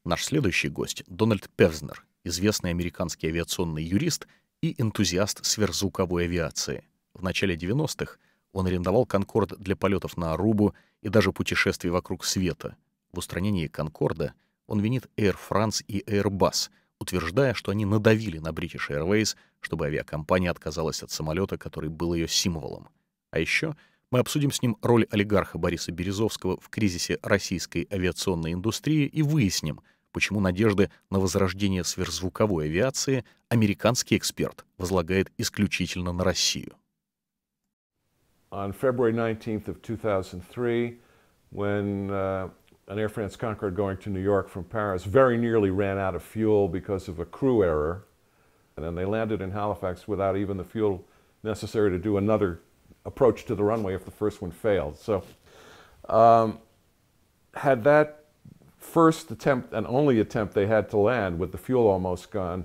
Наш следующий гость — Дональд Певзнер, известный американский авиационный юрист и энтузиаст сверхзвуковой авиации. В начале 90-х он арендовал «Конкорд» для полетов на Арубу и даже путешествий вокруг света. В устранении «Конкорда» он винит Air France и Airbus, утверждая, что они надавили на British Airways, чтобы авиакомпания отказалась от самолета, который был ее символом. А еще мы обсудим с ним роль олигарха Бориса Березовского в кризисе российской авиационной индустрии и выясним, почему надежды на возрождение сверхзвуковой авиации американский эксперт возлагает исключительно на Россию. On February 19th of 2003, when an Air France Concorde going to New York from Paris very nearly ran out of fuel because of a crew error, and then they landed in Halifax without even the fuel necessary to do another approach to the runway if the first one failed. So had that first attempt and only attempt they had to land with the fuel almost gone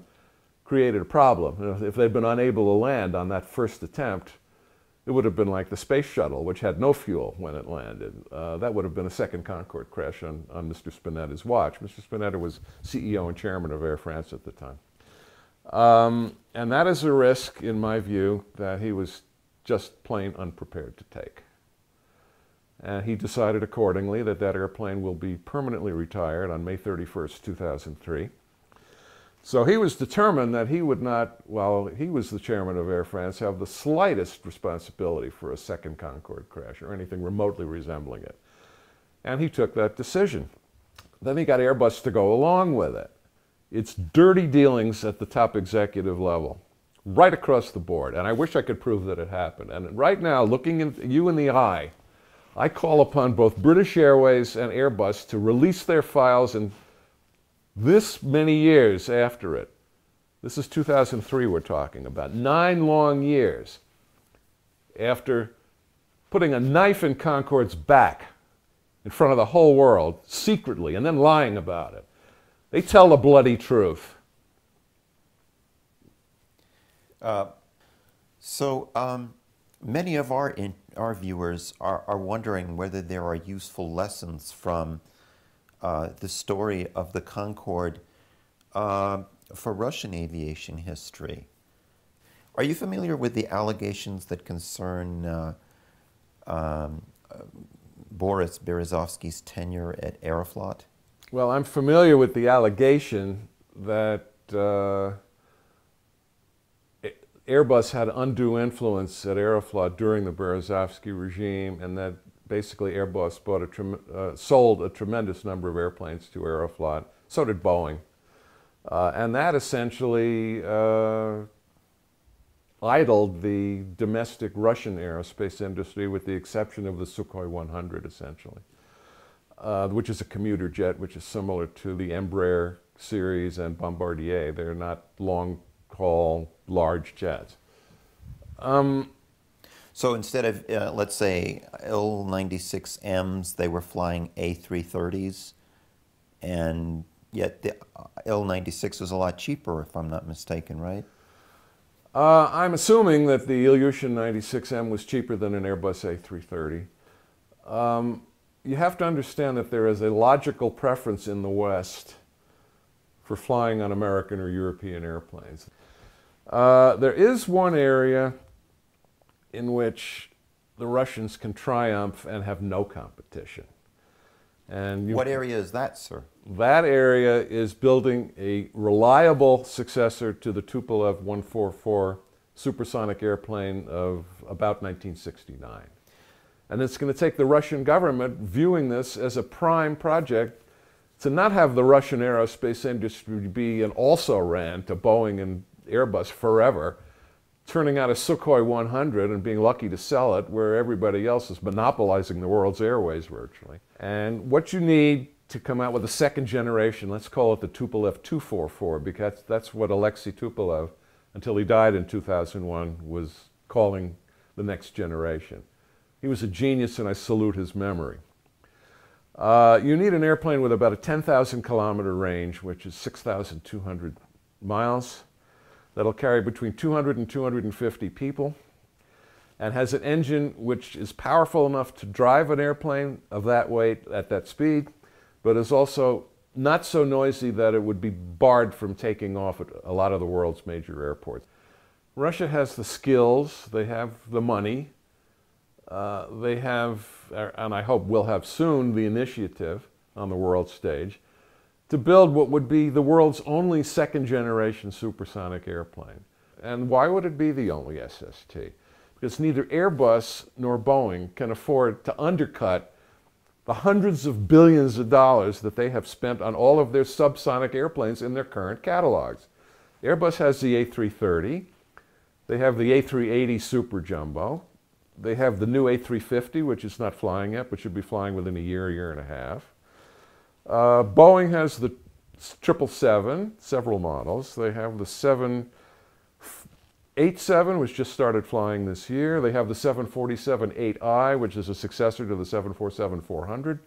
created a problem. If they'd been unable to land on that first attempt, it would have been like the space shuttle, which had no fuel when it landed. That would have been a second Concorde crash on Mr. Spinetta's watch. Mr. Spinetta was CEO and chairman of Air France at the time. And that is a risk, in my view, that he was just plain unprepared to take. And he decided accordingly that that airplane will be permanently retired on May 31st, 2003. So he was determined that he would not, while he was the chairman of Air France, have the slightest responsibility for a second Concorde crash or anything remotely resembling it. And he took that decision. Then he got Airbus to go along with it. It's dirty dealings at the top executive level, right across the board. And I wish I could prove that it happened. And right now, looking you in the eye, I call upon both British Airways and Airbus to release their files and this many years after it. This is 2003 we're talking about. 9 long years after putting a knife in Concorde's back in front of the whole world, secretly, and then lying about it. They tell the bloody truth. Many of our viewers are wondering whether there are useful lessons from the story of the Concorde for Russian aviation history. Are you familiar with the allegations that concern Boris Berezovsky's tenure at Aeroflot? Well, I'm familiar with the allegation that Airbus had undue influence at Aeroflot during the Berezovsky regime, and that basically Airbus sold a tremendous number of airplanes to Aeroflot. So did Boeing. And that essentially idled the domestic Russian aerospace industry with the exception of the Sukhoi 100, essentially, which is a commuter jet, which is similar to the Embraer series and Bombardier. They're not long-haul, large jets. So instead of, let's say, Il-96Ms, they were flying A330s, and yet the Il-96 was a lot cheaper, if I'm not mistaken, right? I'm assuming that the Ilyushin 96M was cheaper than an Airbus A330. You have to understand that there is a logical preference in the West for flying on American or European airplanes. There is one area in which the Russians can triumph and have no competition. And what area is that, sir? That area is building a reliable successor to the Tupolev 144 supersonic airplane of about 1969. And it's going to take the Russian government viewing this as a prime project to not have the Russian aerospace industry be an also-ran to Boeing and Airbus forever, turning out a Sukhoi 100 and being lucky to sell it where everybody else is monopolizing the world's airways virtually. And what you need to come out with a second generation, let's call it the Tupolev 244, because that's what Alexei Tupolev, until he died in 2001, was calling the next generation. He was a genius and I salute his memory. You need an airplane with about a 10,000 kilometer range, which is 6,200 miles. That'll carry between 200 and 250 people and has an engine which is powerful enough to drive an airplane of that weight at that speed, but is also not so noisy that it would be barred from taking off at a lot of the world's major airports. Russia has the skills, they have the money, they have, and I hope will have soon, the initiative on the world stage to build what would be the world's only second-generation supersonic airplane. And why would it be the only SST? Because neither Airbus nor Boeing can afford to undercut the hundreds of billions of dollars that they have spent on all of their subsonic airplanes in their current catalogs. Airbus has the A330, they have the A380 Super Jumbo, they have the new A350, which is not flying yet, but should be flying within a year and a half. Boeing has the 777, several models. They have the 787, which just started flying this year. They have the 747-8i, which is a successor to the 747-400.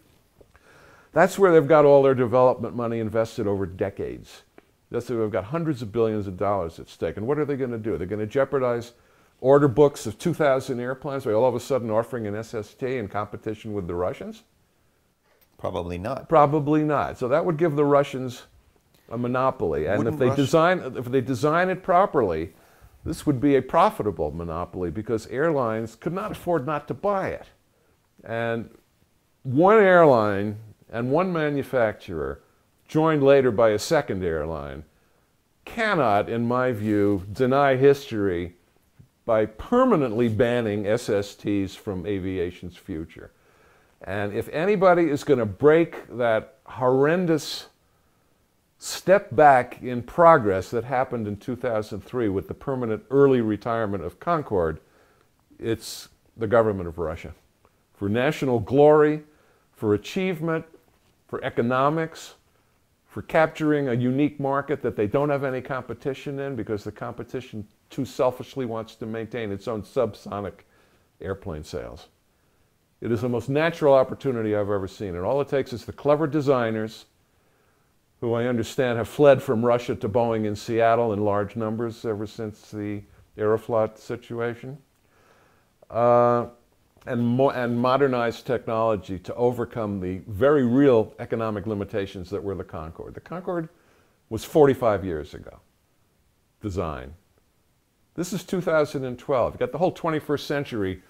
That's where they've got all their development money invested over decades. That's where they've got hundreds of billions of dollars at stake. And what are they going to do? They're going to jeopardize order books of 2,000 airplanes by all of a sudden offering an SST in competition with the Russians? Probably not. Probably not. So that would give the Russians a monopoly. And if they design it properly, this would be a profitable monopoly because airlines could not afford not to buy it. And one airline and one manufacturer, joined later by a second airline, cannot, in my view, deny history by permanently banning SSTs from aviation's future. And if anybody is going to break that horrendous step back in progress that happened in 2003 with the permanent early retirement of Concorde, it's the government of Russia. For national glory, for achievement, for economics, for capturing a unique market that they don't have any competition in because the competition too selfishly wants to maintain its own subsonic airplane sales. It is the most natural opportunity I've ever seen. And all it takes is the clever designers, who I understand have fled from Russia to Boeing in Seattle in large numbers ever since the Aeroflot situation, and modernized technology to overcome the very real economic limitations that were the Concorde. The Concorde was 45 years ago, design. This is 2012. You've got the whole 21st century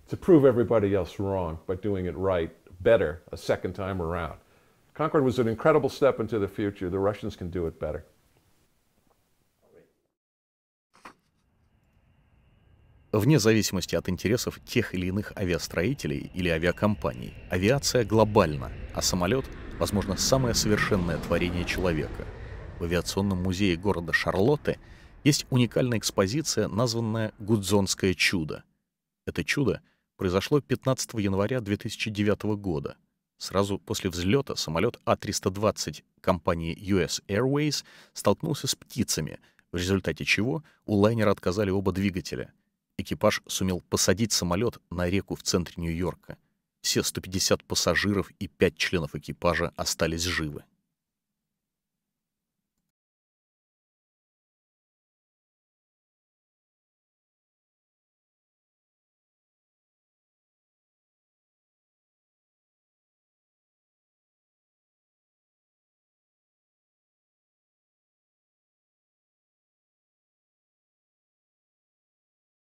to prove everybody else wrong by doing it right, better, a second time around. Concorde was an incredible step into the future. The Russians can do it better. Вне зависимости от интересов тех или иных авиастроителей или авиакомпаний, авиация глобальна, а самолет, возможно, самое совершенное творение человека. В авиационном музее города Шарлотте есть уникальная экспозиция, названная «Гудзонское чудо». Это чудо произошло 15 января 2009 года. Сразу после взлета самолет А-320 компании US Airways столкнулся с птицами, в результате чего у лайнера отказали оба двигателя. Экипаж сумел посадить самолет на реку в центре Нью-Йорка. Все 150 пассажиров и 5 членов экипажа остались живы.